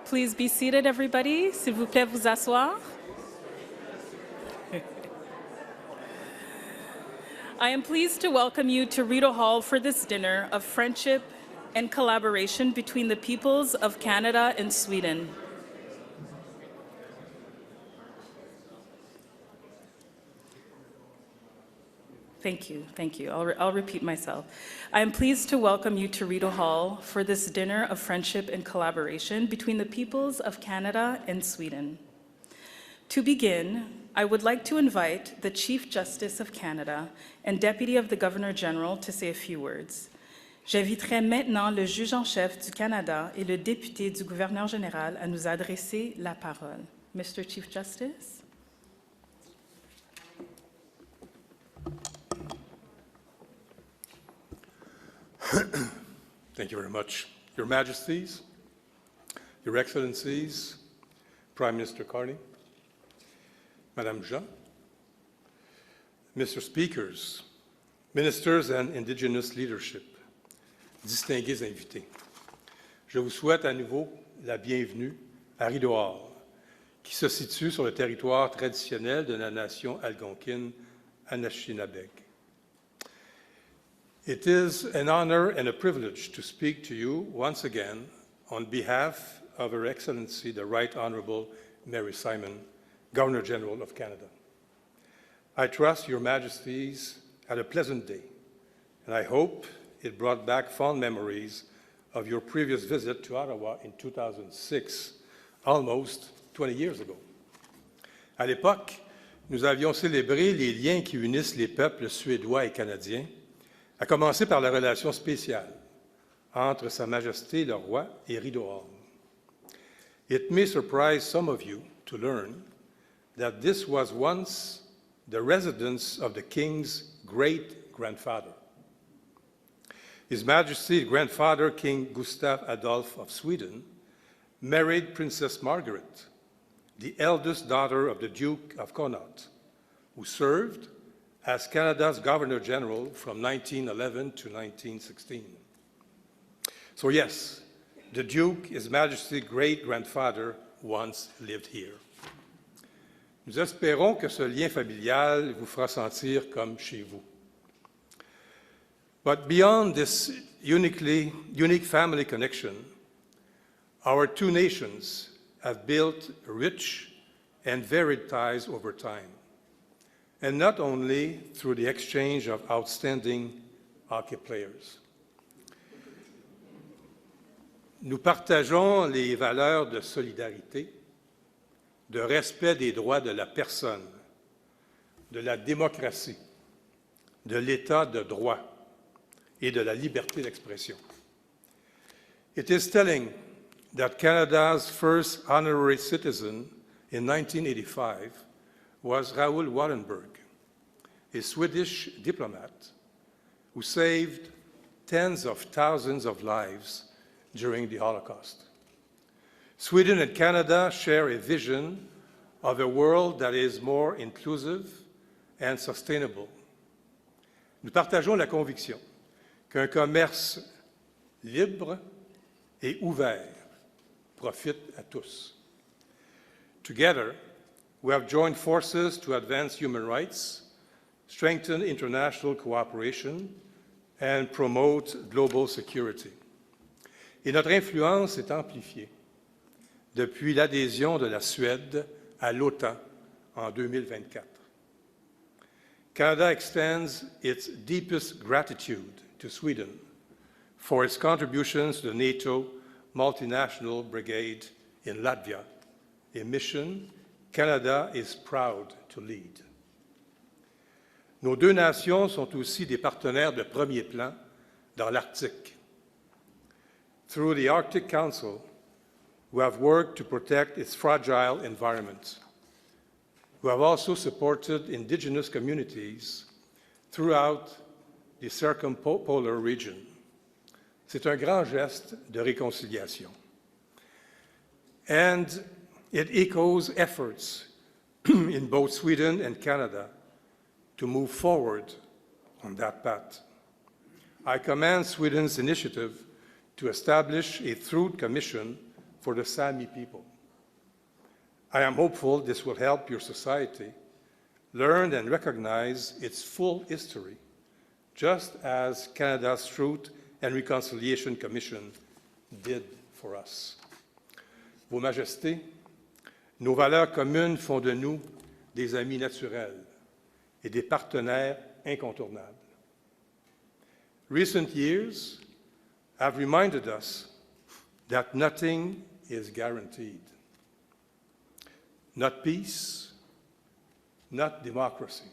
Please be seated, everybody. S'il vous plaît, vous asseoir. I am pleased to welcome you to Rideau Hall for this dinner of friendship and collaboration between the peoples of Canada and Sweden. Thank you, thank you. I'll repeat myself. I am pleased to welcome you to Rideau Hall for this dinner of friendship and collaboration between the peoples of Canada and Sweden. To begin, I would like to invite the Chief Justice of Canada and Deputy of the Governor General to say a few words. J'inviterai maintenant le juge en chef du Canada et le député du gouverneur général à nous adresser la parole. Mr. Chief Justice. Thank you very much. Your Majesties, Your Excellencies, Prime Minister Carney, Madame Jean, Mr. Speakers, Ministers and Indigenous Leadership, distingués invités, je vous souhaite à nouveau la bienvenue à Rideau Hall, qui se situe sur le territoire traditionnel de la nation algonquine Anishinaabe. It is an honor and a privilege to speak to you once again on behalf of Her Excellency, the Right Honourable Mary Simon, Governor-General of Canada. I trust Your Majesties had a pleasant day, and I hope it brought back fond memories of your previous visit to Ottawa in 2006, almost 20 years ago. À l'époque, nous avions célébré les liens qui unissent les peuples suédois et canadiens, à commencer par la relation spéciale entre Sa Majesté le Roi et Rideau Hall. It may surprise some of you to learn that this was once the residence of the King's great-grandfather. His Majesty's grandfather, King Gustaf Adolf of Sweden, married Princess Margaret, the eldest daughter of the Duke of Connaught, who served as Canada's Governor-General from 1911 to 1916. So yes, the Duke, His Majesty's great-grandfather, once lived here. Nous espérons que ce lien familial vous fera sentir comme chez vous. But beyond this unique family connection, our two nations have built rich and varied ties over time, and not only through the exchange of outstanding hockey players. Nous partageons les valeurs de solidarité, de respect des droits de la personne, de la démocratie, de l'État de droit et de la liberté d'expression. It is telling that Canada's first honorary citizen in 1985 was Raoul Wallenberg, a Swedish diplomat who saved tens of thousands of lives during the Holocaust. Sweden and Canada share a vision of a world that is more inclusive and sustainable. Nous partageons la conviction qu'un commerce libre et ouvert profite à tous. Together, we have joined forces to advance human rights, strengthen international cooperation, and promote global security. Et notre influence est amplifiée depuis l'adhésion de la Suède à l'OTAN en 2024. Canada extends its deepest gratitude to Sweden for its contributions to the NATO multinational brigade in Latvia, a mission Canada is proud to lead. Nos deux nations sont aussi des partenaires de premier plan dans l'Arctique. Through the Arctic Council, we have worked to protect its fragile environment. We have also supported Indigenous communities throughout the circumpolar region. C'est un grand geste de réconciliation. And it echoes efforts in both Sweden and Canada to move forward on that path. I commend Sweden's initiative to establish a Truth Commission for the Sami people. I am hopeful this will help your society learn and recognize its full history, just as Canada's Truth and Reconciliation Commission did for us. Vos Majestés, nos valeurs communes font de nous des amis naturels et des partenaires incontournables. Recent years have reminded us that nothing is guaranteed. Not peace, not democracy,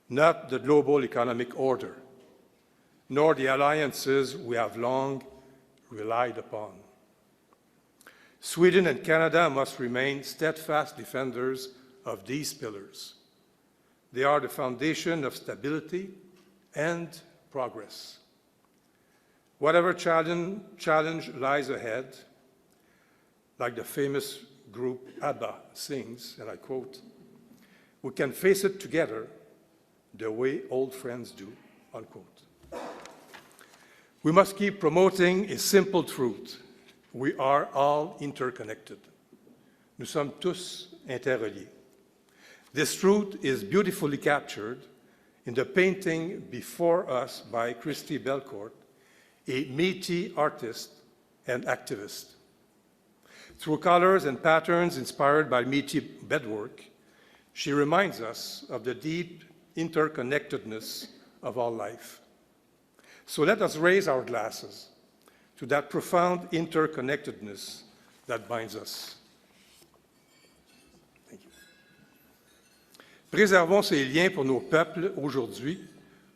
not the global economic order, nor the alliances we have long relied upon. Sweden and Canada must remain steadfast defenders of these pillars. They are the foundation of stability and progress. Whatever challenge lies ahead, like the famous group ABBA sings, and I quote, "We can face it together the way old friends do," unquote. We must keep promoting a simple truth. We are all interconnected. Nous sommes tous interreliés. This truth is beautifully captured in the painting before us by Christy Belcourt, a Métis artist and activist. Through colors and patterns inspired by Métis bedwork, she reminds us of the deep interconnectedness of all life. So let us raise our glasses to that profound interconnectedness that binds us. Thank you. Préservons ces liens pour nos peuples aujourd'hui,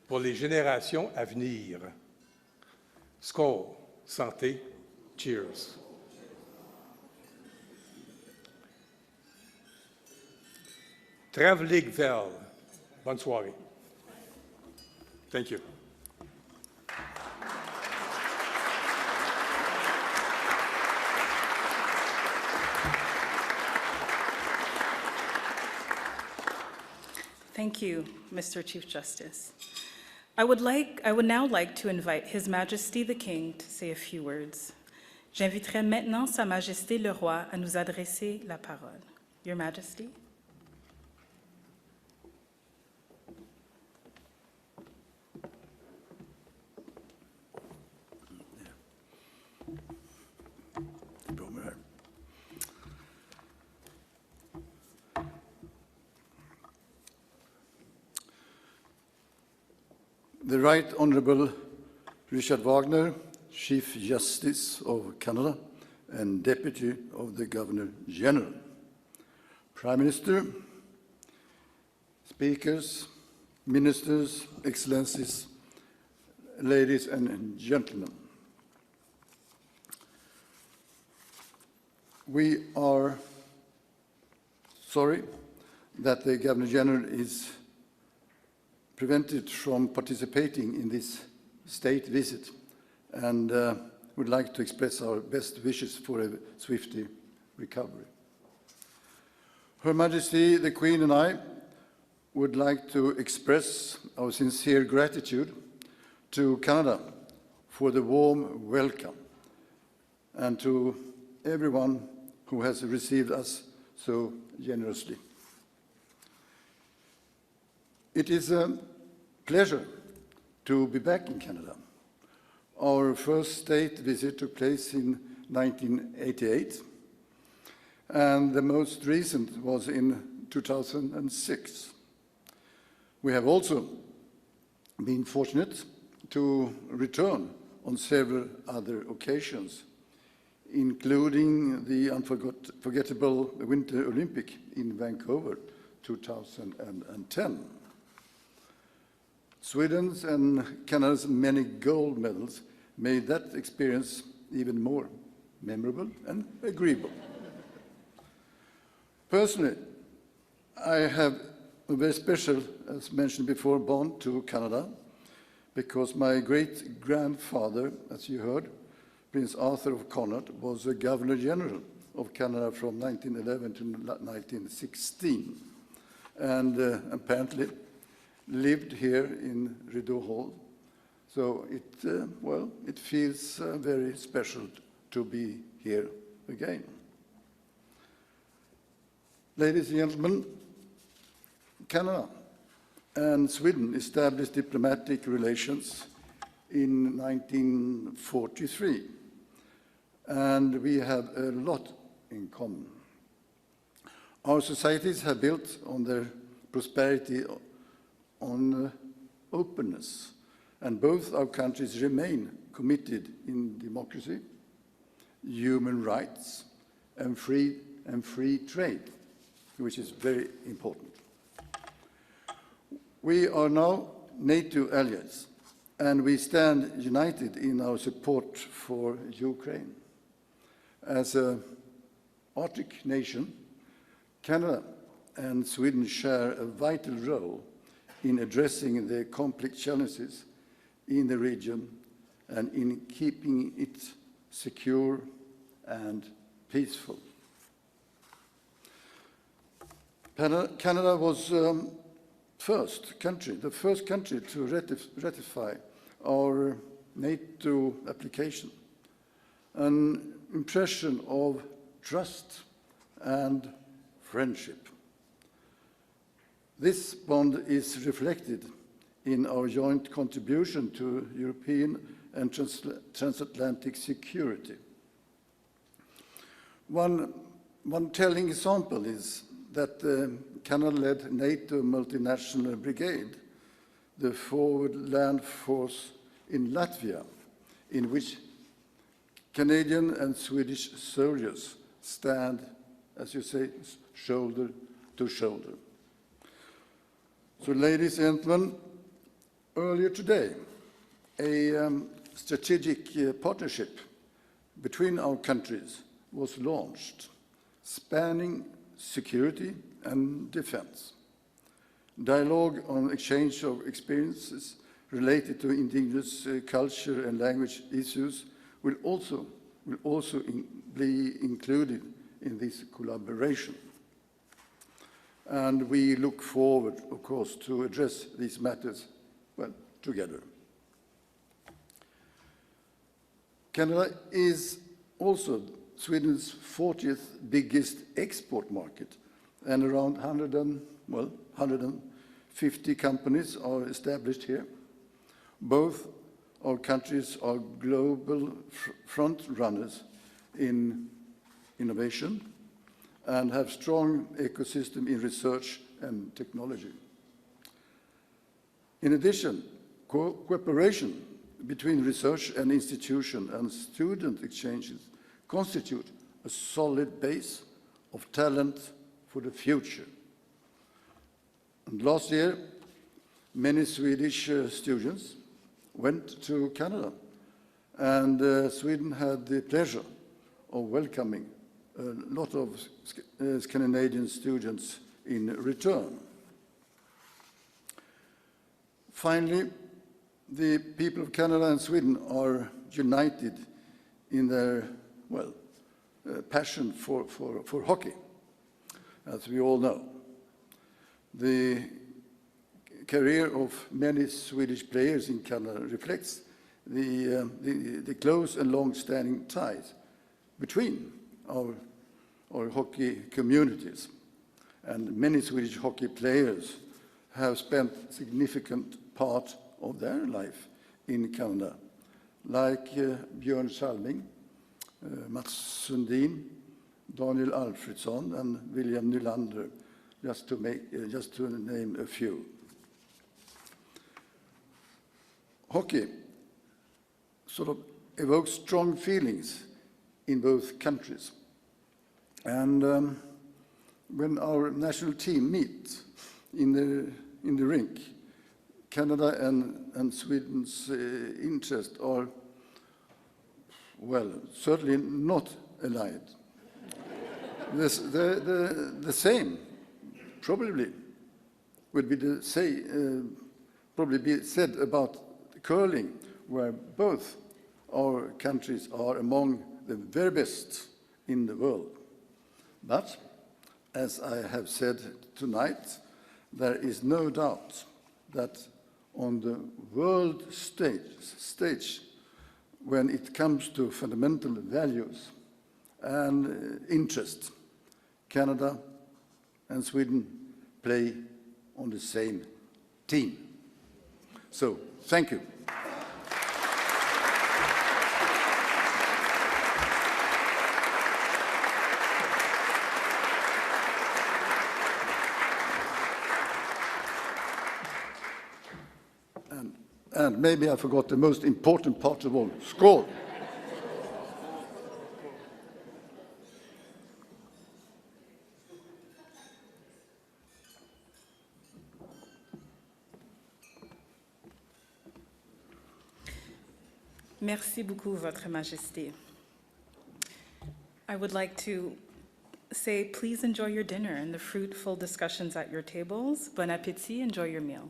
pour les générations à venir. Skål, santé, cheers. Trevlig vel. Bonne soirée. Thank you. Thank you, Mr. Chief Justice. I would now like to invite His Majesty the King to say a few words. J'inviterai maintenant Sa Majesté le Roi à nous adresser la parole. Your Majesty. The Right Honourable Richard Wagner, Chief Justice of Canada and Deputy of the Governor-General, Prime Minister, Speakers, Ministers, Excellencies, ladies and gentlemen. We are sorry that the Governor-General is prevented from participating in this state visit and would like to express our best wishes for a swift recovery. Her Majesty the Queen and I would like to express our sincere gratitude to Canada for the warm welcome and to everyone who has received us so generously. It is a pleasure to be back in Canada. Our first state visit took place in 1988, and the most recent was in 2006. We have also been fortunate to return on several other occasions, including the unforgettable Winter Olympic in Vancouver 2010. Sweden's and Canada's many gold medals made that experience even more memorable and agreeable. Personally, I have a very special, as mentioned before, bond to Canada because my great-grandfather, as you heard, Prince Arthur of Connaught, was the Governor-General of Canada from 1911 to 1916, and apparently lived here in Rideau Hall. So it feels very special to be here again. Ladies and gentlemen, Canada and Sweden established diplomatic relations in 1943, and we have a lot in common. Our societies have built on their prosperity on openness, and both our countries remain committed in democracy, human rights, and free trade, which is very important. We are now NATO allies, and we stand united in our support for Ukraine. As an Arctic nation, Canada and Sweden share a vital role in addressing the complex challenges in the region and in keeping it secure and peaceful. Canada was the first country to ratify our NATO application, an impression of trust and friendship. This bond is reflected in our joint contribution to European and transatlantic security. One telling example is that the Canada-led NATO multinational brigade, the Forward Land Force in Latvia, in which Canadian and Swedish soldiers stand, as you say, shoulder to shoulder. So, ladies and gentlemen, earlier today, a strategic partnership between our countries was launched, spanning security and defense. Dialogue on exchange of experiences related to indigenous culture and language issues will also be included in this collaboration. And we look forward, of course, to address these matters, well, together. Canada is also Sweden's 40th biggest export market, and around 150 companies are established here. Both our countries are global front runners in innovation and have strong ecosystem in research and technology. In addition, cooperation between research and institution and student exchanges constitute a solid base of talent for the future. And last year, many Swedish students went to Canada, and Sweden had the pleasure of welcoming a lot of Scandinavian students in return. Finally, the people of Canada and Sweden are united in their, passion for hockey, as we all know. The career of many Swedish players in Canada reflects the close and long-standing ties between our hockey communities. And many Swedish hockey players have spent a significant part of their life in Canada, like Björn Salming, Mats Sundin, Daniel Alfredsson, and William Nylander, just to name a few. Hockey sort of evokes strong feelings in both countries. And when our national team meet in the rink, Canada and Sweden's interests are, certainly not allied. The same probably would be said about curling, where both our countries are among the very best in the world. But, as I have said tonight, there is no doubt that on the world stage, when it comes to fundamental values and interest. Canada and Sweden play on the same team. So, thank you. And maybe I forgot the most important part of all, skål. Merci beaucoup, Votre Majesté. I would like to say, please enjoy your dinner and the fruitful discussions at your tables. Bon appétit, enjoy your meal.